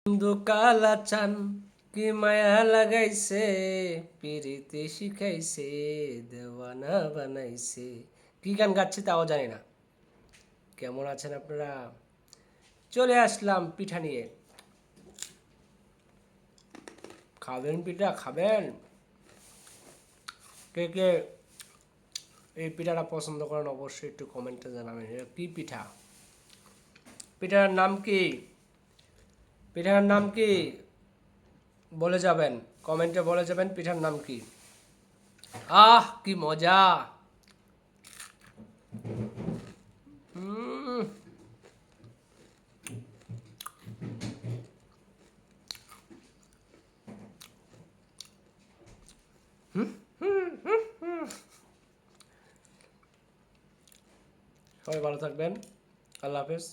বন্ধু কালাচান কি মায়া লাগাইছে, পিরিতে শিখাইছে, দেওয়ানা বানাইছে। কি গান গাচ্ছি তাও জানি না। কেমন আছেন আপনারা? চলে আসলাম পিঠা নিয়ে। খাবেন পিঠা খাবেন? কে কে এই পিঠাটা পছন্দ করেন অবশ্যই একটু কমেন্টে জানাবেন। এটা কি পিঠা? পিঠার নাম কি? পিঠার নাম কি বলে যাবেন, কমেন্টে বলে যাবেন পিঠার নাম কি। আহ কি মজা! উম, সবাই ভালো থাকবেন। আল্লাহ হাফেজ।